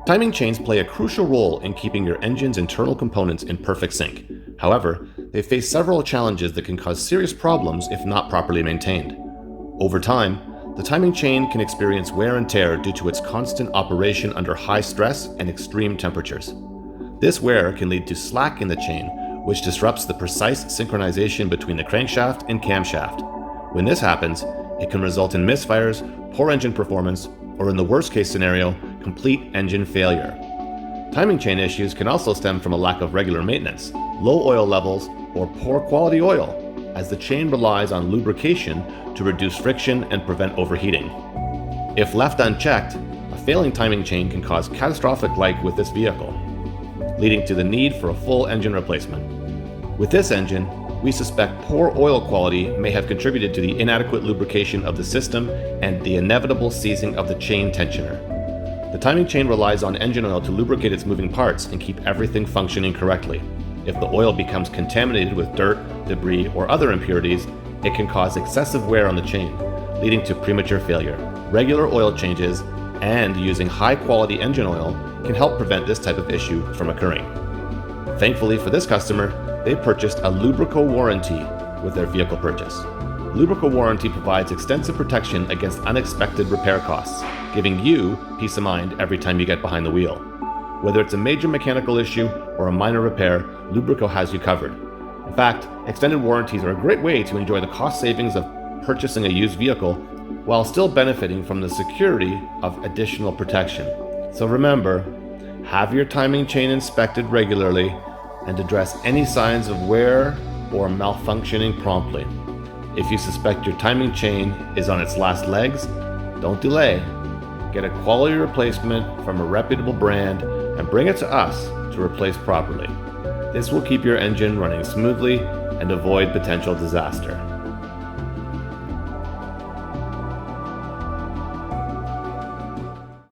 Timing chains play a crucial role in keeping your engine's internal components in perfect sync. However, they face several challenges that can cause serious problems if not properly maintained. Over time, the timing chain can experience wear and tear due to its constant operation under high stress and extreme temperatures. This wear can lead to slack in the chain, which disrupts the precise synchronization between the crankshaft and camshaft. When this happens, it can result in misfires, poor engine performance, or in the worst case scenario, complete engine failure. Timing chain issues can also stem from a lack of regular maintenance, low oil levels, or poor quality oil, as the chain relies on lubrication to reduce friction and prevent overheating. If left unchecked, a failing timing chain can cause catastrophic like with this vehicle, leading to the need for a full engine replacement. With this engine, we suspect poor oil quality may have contributed to the inadequate lubrication of the system and the inevitable seizing of the chain tensioner. The timing chain relies on engine oil to lubricate its moving parts and keep everything functioning correctly. If the oil becomes contaminated with dirt, debris, or other impurities, it can cause excessive wear on the chain, leading to premature failure. Regular oil changes and using high-quality engine oil can help prevent this type of issue from occurring. Thankfully for this customer, they purchased a Lubrico warranty with their vehicle purchase. Lubrico warranty provides extensive protection against unexpected repair costs, giving you peace of mind every time you get behind the wheel. Whether it's a major mechanical issue or a minor repair, Lubrico has you covered. In fact, extended warranties are a great way to enjoy the cost savings of purchasing a used vehicle while still benefiting from the security of additional protection. So remember, have your timing chain inspected regularly and address any signs of wear or malfunctioning promptly. If you suspect your timing chain is on its last legs, don't delay. Get a quality replacement from a reputable brand and bring it to us to replace properly. This will keep your engine running smoothly and avoid potential disaster.